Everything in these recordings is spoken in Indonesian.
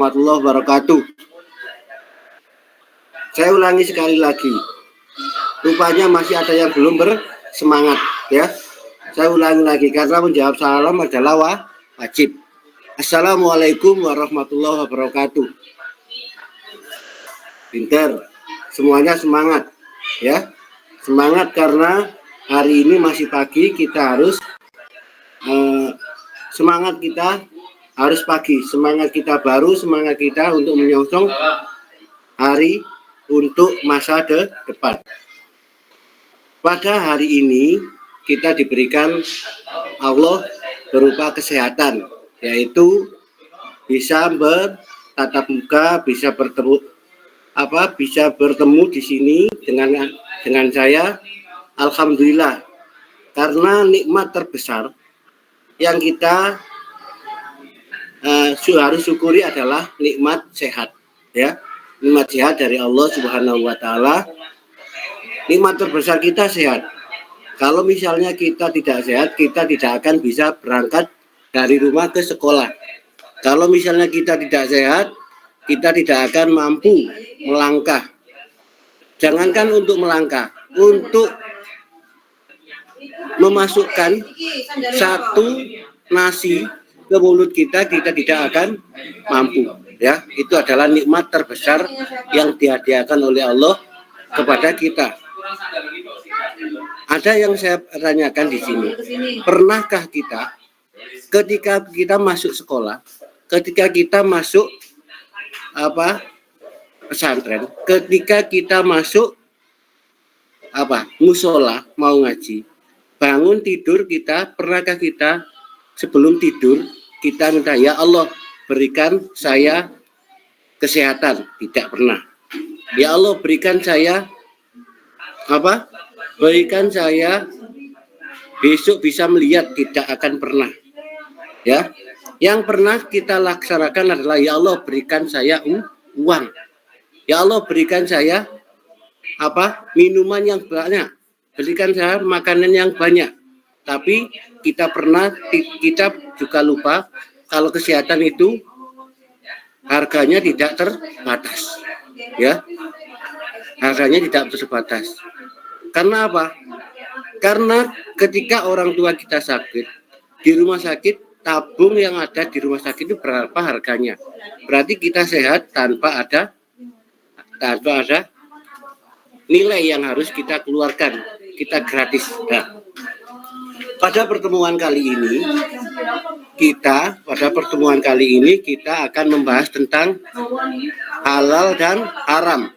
warahmatullahi wabarakatuh. Saya ulangi sekali lagi. Rupanya masih ada yang belum bersemangat, ya. Saya ulangi lagi karena menjawab salam adalah wajib. Assalamualaikum warahmatullahi wabarakatuh. Pinter, semuanya semangat, ya. Semangat karena hari ini masih pagi, kita harus semangat kita harus pagi, semangat kita baru, semangat kita untuk menyongsong hari untuk masa depan. Pada hari ini kita diberikan Allah berupa kesehatan, yaitu bisa bertatap muka, bisa bertemu di sini dengan saya. Alhamdulillah, karena nikmat terbesar yang kita harus syukuri adalah nikmat sehat, ya. Nikmat sehat dari Allah Subhanahu wa taala. Nikmat terbesar kita sehat. Kalau misalnya kita tidak sehat, kita tidak akan bisa berangkat dari rumah ke sekolah. Kalau misalnya kita tidak sehat, kita tidak akan mampu melangkah. Jangankan untuk melangkah, untuk memasukkan satu nasi ke mulut kita tidak akan mampu, ya. Itu adalah nikmat terbesar yang dihadiahkan oleh Allah kepada kita. Ada yang saya tanyakan di sini, pernahkah kita ketika kita masuk sekolah, ketika kita masuk pesantren, ketika kita masuk musola mau ngaji, bangun tidur kita, pernahkah kita sebelum tidur kita minta, ya Allah berikan saya kesehatan? Tidak pernah. Ya Allah berikan saya berikan saya besok bisa melihat, tidak akan pernah, ya. Yang pernah kita laksanakan adalah, ya Allah berikan saya uang, ya Allah berikan saya minuman yang banyak, berikan saya makanan yang banyak. Tapi kita juga lupa kalau kesehatan itu harganya tidak terbatas, ya. Harganya tidak terbatas. Karena apa? Karena ketika orang tua kita sakit di rumah sakit, tabung yang ada di rumah sakit itu berapa harganya? Berarti kita sehat tanpa ada nilai yang harus kita keluarkan, kita gratis. Nah, pada pertemuan kali ini kita akan membahas tentang halal dan haram.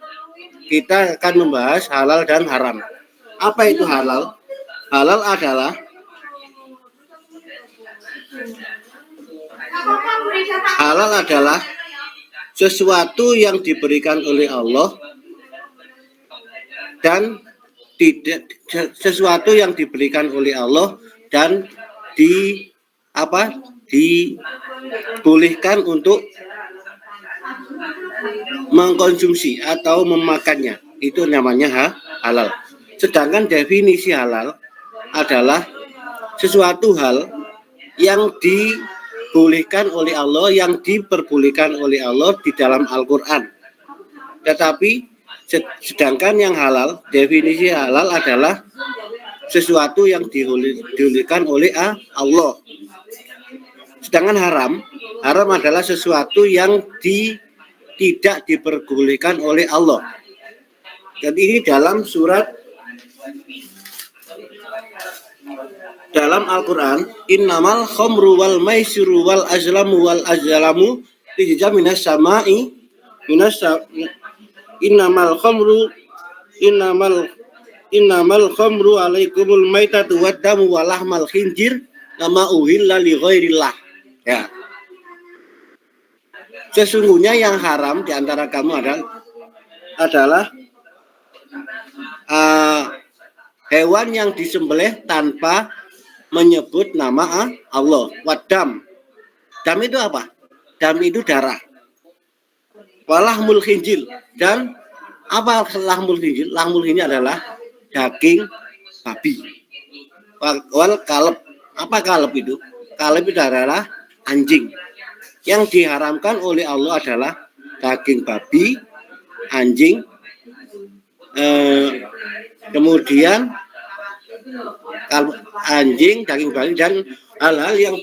Kita akan membahas halal dan haram. Apa itu halal? Halal adalah sesuatu yang diberikan oleh Allah dan dibolehkan untuk mengkonsumsi atau memakannya. Itu namanya halal. Sedangkan definisi halal adalah sesuatu hal yang dibolehkan oleh Allah, yang diperbolehkan oleh Allah di dalam Al-Quran. Tetapi sedangkan yang halal, definisi halal adalah sesuatu yang dibolehkan oleh Allah. Sedangkan haram adalah sesuatu yang tidak diperbolehkan oleh Allah. Dan ini dalam Al-Quran, innamal khamru wal maisiru wal azlamu wal azlamu rijza minas sama'i innamal khamru alaikumul maitatu waddamu walahmal khinjir nama uhilla li ghairillah, ya. Sesungguhnya yang haram di antara kamu adalah hewan yang disembelih tanpa menyebut nama Allah. Wadam. Dam itu apa? Dam itu darah. Walahmul khinjil. Dan apa lahmul khinjil? Lahmul khinjil adalah daging babi. Wal kalb. Apa kalb itu? Kalb itu adalah anjing. Yang diharamkan oleh Allah adalah daging babi, anjing, kemudian anjing, daging babi, dan hal-hal yang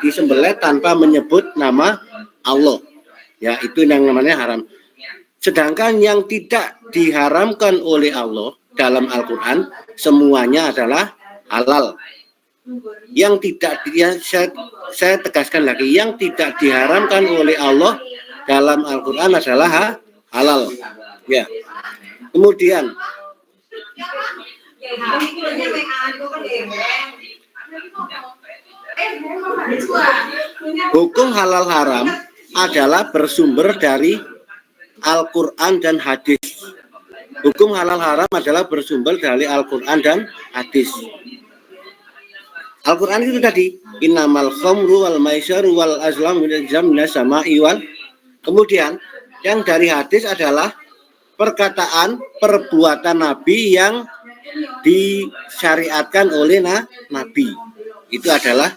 disembelih tanpa menyebut nama Allah. Ya, itu yang namanya haram. Sedangkan yang tidak diharamkan oleh Allah dalam Al-Quran semuanya adalah halal. Yang tidak, saya tegaskan lagi, yang tidak diharamkan oleh Allah dalam Al-Quran adalah halal. Ya. Kemudian hukum halal haram adalah bersumber dari Al-Quran dan hadis. Hukum halal haram adalah bersumber dari Al-Quran dan hadis. Al-Quran itu tadi, innamal khamru wal maisyaru wal azlam minas sama'i wal. Kemudian yang dari hadis adalah perkataan perbuatan Nabi yang disyariatkan oleh Nabi. Itu adalah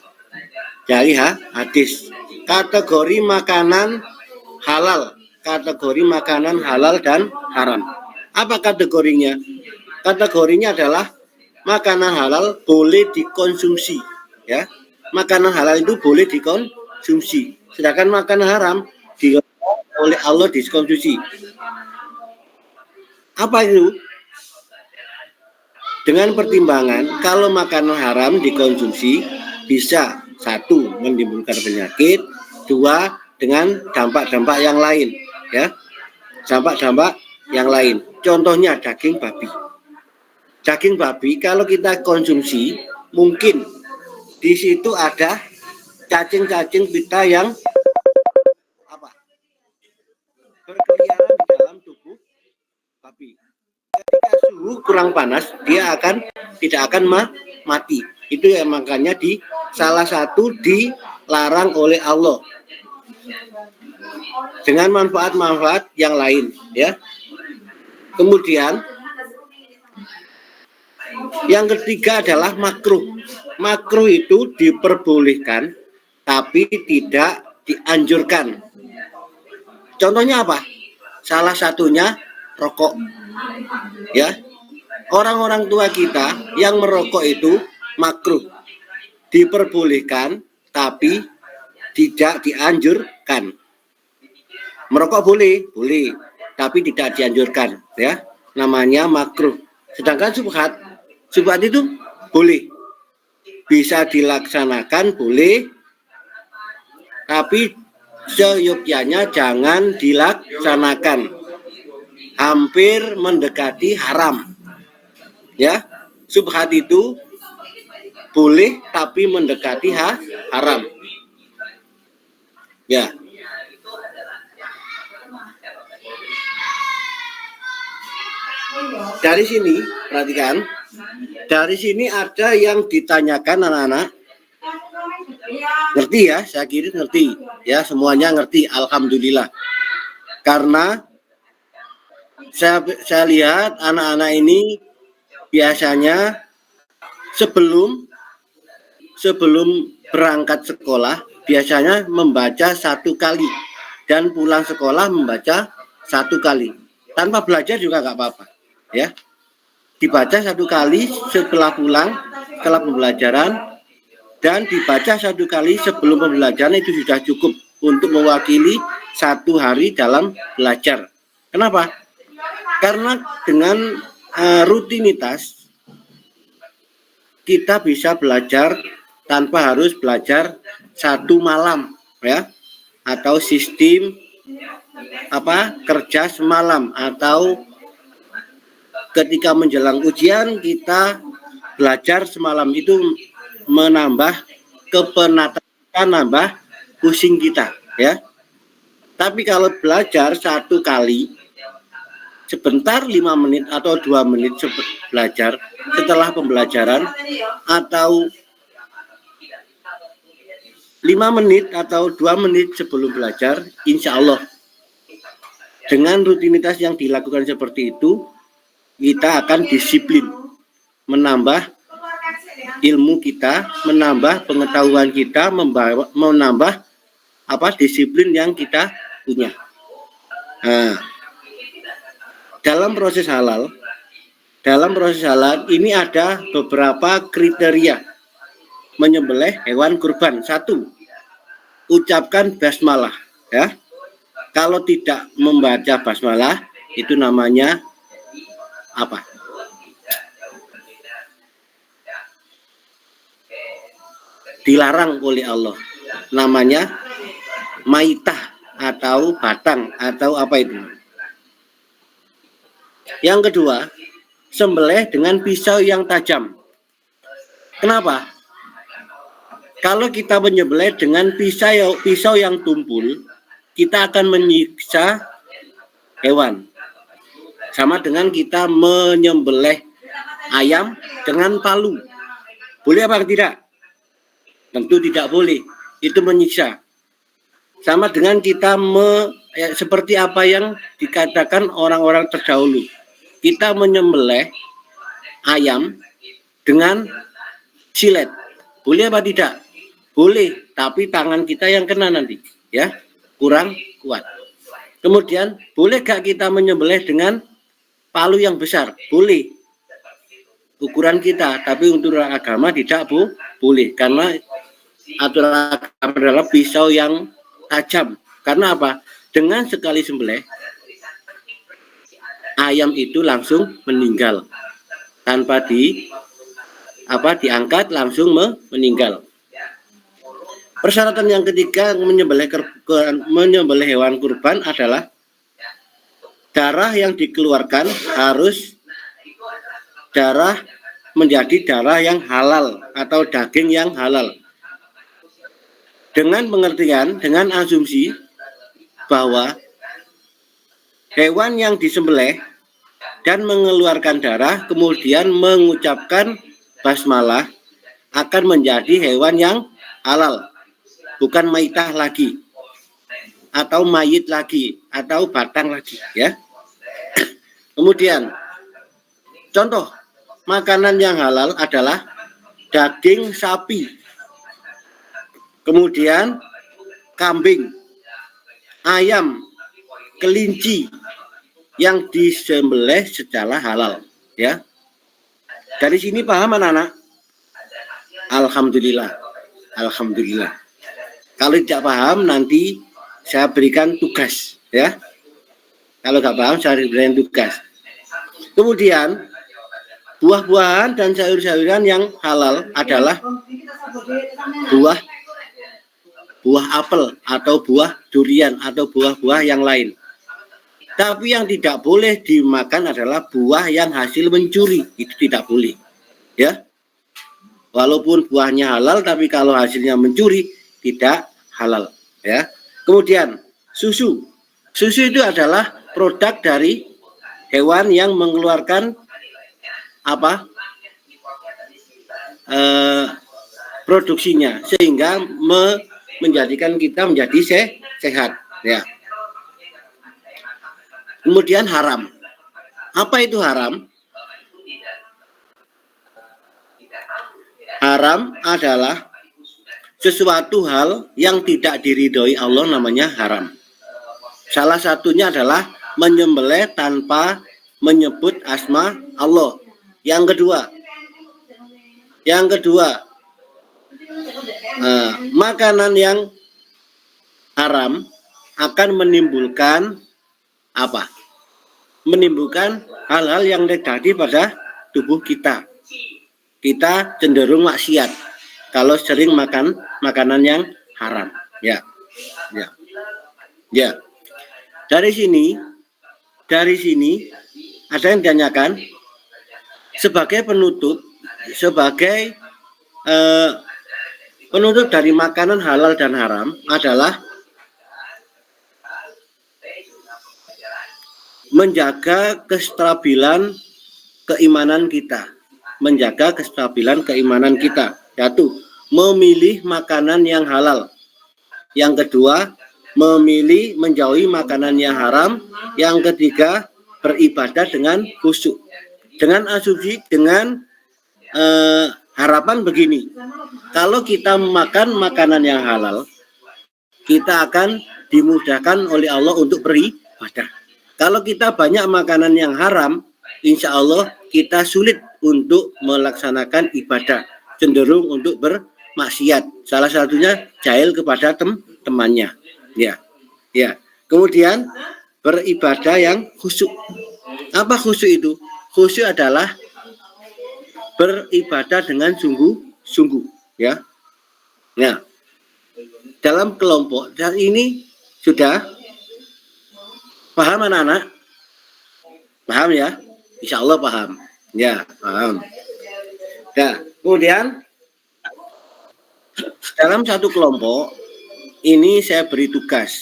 dari hadis. Kategori makanan halal, kategori makanan halal dan haram. Apa kategorinya? Kategorinya adalah makanan halal boleh dikonsumsi, ya. Makanan halal itu boleh dikonsumsi, sedangkan makanan haram oleh Allah dikonsumsi. Apa itu? Dengan pertimbangan kalau makanan haram dikonsumsi bisa, satu, menimbulkan penyakit, dua, dengan dampak-dampak yang lain, ya. Dampak-dampak yang lain. Contohnya daging babi. Daging babi kalau kita konsumsi mungkin di situ ada cacing-cacing pita yang berkeliaran di dalam tubuh babi. Ketika suhu kurang panas, dia tidak akan mati. Itu yang makanya salah satu dilarang oleh Allah dengan manfaat-manfaat yang lain, ya. Kemudian yang ketiga adalah makruh. Makruh itu diperbolehkan tapi tidak dianjurkan. Contohnya apa? Salah satunya rokok. Ya. Orang-orang tua kita yang merokok itu makruh. Diperbolehkan tapi tidak dianjurkan. Merokok boleh, tapi tidak dianjurkan, ya. Namanya makruh. Sedangkan subhat itu boleh, bisa dilaksanakan, boleh, tapi seyogyanya jangan dilaksanakan, hampir mendekati haram, ya. Subhat itu boleh tapi mendekati haram, ya. Dari sini, perhatikan. Dari sini ada yang ditanyakan anak-anak. Ngerti ya? Saya kira ngerti. Ya, semuanya ngerti. Alhamdulillah. Karena saya lihat anak-anak ini biasanya sebelum berangkat sekolah biasanya membaca 1 kali dan pulang sekolah membaca 1 kali. Tanpa belajar juga nggak apa-apa. Ya, dibaca 1 kali setelah pulang, setelah pembelajaran, dan dibaca 1 kali sebelum pembelajaran itu sudah cukup untuk mewakili 1 hari dalam belajar. Kenapa? Karena dengan rutinitas kita bisa belajar tanpa harus belajar 1 malam, ya, atau sistem kerja semalam, atau ketika menjelang ujian kita belajar semalam. Itu menambah kepenatan, nambah pusing kita, ya. Tapi kalau belajar 1 kali sebentar, 5 menit atau 2 menit belajar setelah pembelajaran, atau 5 menit atau 2 menit sebelum belajar, insya Allah dengan rutinitas yang dilakukan seperti itu kita akan disiplin, menambah ilmu kita, menambah pengetahuan kita, menambah disiplin yang kita punya. Nah, dalam proses halal ini ada beberapa kriteria menyembelih hewan kurban. 1, ucapkan basmalah, ya. Kalau tidak membaca basmalah itu namanya apa? Dilarang oleh Allah. Namanya maitah atau batang atau apa itu. Yang kedua, sembelih dengan pisau yang tajam. Kenapa? Kalau kita menyembelih dengan pisau yang tumpul, kita akan menyiksa hewan. Sama dengan kita menyembelih ayam dengan palu. Boleh apa tidak? Tentu tidak boleh. Itu menyiksa. Sama dengan kita seperti apa yang dikatakan orang-orang terdahulu. Kita menyembelih ayam dengan silet. Boleh apa tidak? Boleh, tapi tangan kita yang kena nanti, ya. Kurang kuat. Kemudian, boleh gak kita menyembelih dengan palu yang besar? Boleh. Ukuran kita, tapi untuk agama tidak boleh. Karena aturan agama adalah pisau yang tajam. Karena apa? Dengan sekali sembelih, ayam itu langsung meninggal tanpa diangkat, langsung meninggal. Persyaratan yang ketiga menyembelih hewan kurban adalah darah yang dikeluarkan harus menjadi darah yang halal atau daging yang halal. Dengan pengertian, dengan asumsi bahwa hewan yang disembelih dan mengeluarkan darah kemudian mengucapkan basmalah akan menjadi hewan yang halal, bukan maitah lagi atau mayit lagi atau batang lagi, ya. Kemudian contoh makanan yang halal adalah daging sapi, kemudian kambing, ayam, kelinci yang disembelih secara halal, ya. Dari sini paham anak-anak? Alhamdulillah. Alhamdulillah. Kalau tidak paham nanti saya berikan tugas, ya. Kalau nggak paham saya berikan tugas. Kemudian buah-buahan dan sayur-sayuran yang halal adalah buah apel atau buah durian atau buah-buah yang lain. Tapi yang tidak boleh dimakan adalah buah yang hasil mencuri, itu tidak boleh, ya. Walaupun buahnya halal, tapi kalau hasilnya mencuri tidak halal, ya. Kemudian susu itu adalah produk dari hewan yang mengeluarkan produksinya sehingga menjadikan kita menjadi sehat, ya. Kemudian haram. Apa itu haram? Haram adalah sesuatu hal yang tidak diridhoi Allah, namanya haram. Salah satunya adalah menyembelih tanpa menyebut asma Allah. Yang kedua, makanan yang haram akan menimbulkan menimbulkan hal-hal yang negatif pada tubuh kita. Kita cenderung maksiat kalau sering makan makanan yang haram, ya. Dari sini ada yang ditanyakan sebagai penutup dari makanan halal dan haram adalah menjaga kestabilan keimanan kita, yaitu memilih makanan yang halal. Yang kedua, memilih menjauhi makanan yang haram. Yang ketiga, beribadah dengan khusyuk. Dengan asumsi, dengan harapan begini, kalau kita makan makanan yang halal, kita akan dimudahkan oleh Allah untuk beribadah. Kalau kita banyak makanan yang haram, insya Allah kita sulit untuk melaksanakan ibadah, cenderung untuk bermaksiat. Salah satunya jahil kepada temannya. Ya, ya. Kemudian beribadah yang khusyuk. Apa khusyuk itu? Khusyuk adalah beribadah dengan sungguh-sungguh, ya. Nah, dalam kelompok saat ini sudah paham anak-anak? Paham ya? Insya Allah paham. Ya, paham. Nah, kemudian dalam satu kelompok ini saya beri tugas,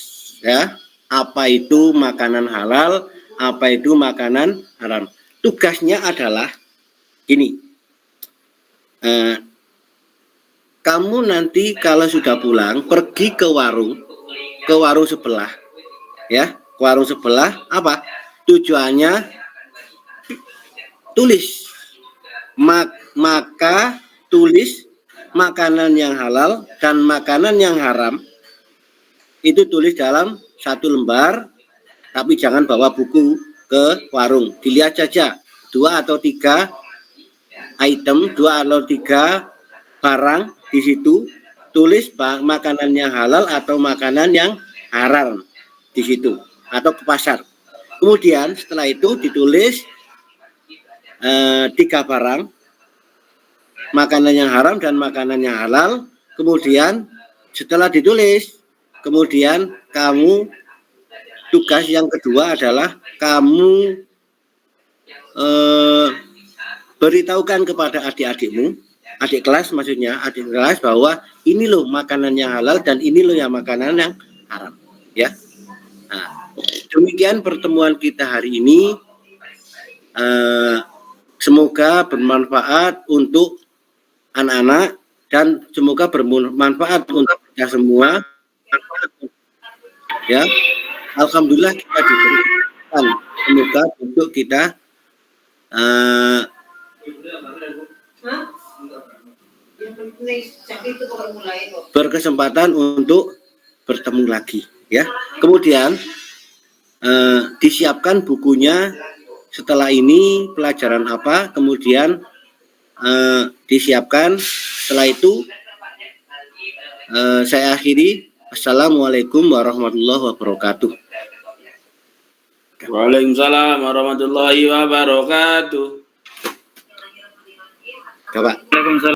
ya. Apa itu makanan halal, apa itu makanan haram. Tugasnya adalah gini. Kamu nanti kalau sudah pulang pergi ke warung sebelah, ya, ke warung sebelah. Apa tujuannya? Tulis, maka tulis makanan yang halal dan makanan yang haram itu tulis dalam satu lembar, tapi jangan bawa buku ke warung. Dilihat saja 2 atau 3 item, 2 atau 3 barang di situ, tulis makanan yang halal atau makanan yang haram di situ, atau ke pasar. Kemudian setelah itu ditulis 3 barang, makanan yang haram dan makanan yang halal. Kemudian setelah ditulis, kemudian kamu tugas yang kedua adalah kamu beritahukan kepada adik-adikmu, adik kelas maksudnya, adik kelas bahwa ini loh makanan yang halal dan ini loh yang makanan yang haram, ya. Nah, demikian pertemuan kita hari ini. Semoga bermanfaat untuk anak-anak dan semoga bermanfaat untuk kita semua. Ya, alhamdulillah kita diberikan, semoga untuk kita berkesempatan untuk bertemu lagi, ya. Kemudian disiapkan bukunya. Setelah ini pelajaran apa, kemudian disiapkan. Setelah itu saya akhiri. Assalamualaikum warahmatullahi wabarakatuh. Waalaikumsalam warahmatullahi wabarakatuh. Waalaikumsalam.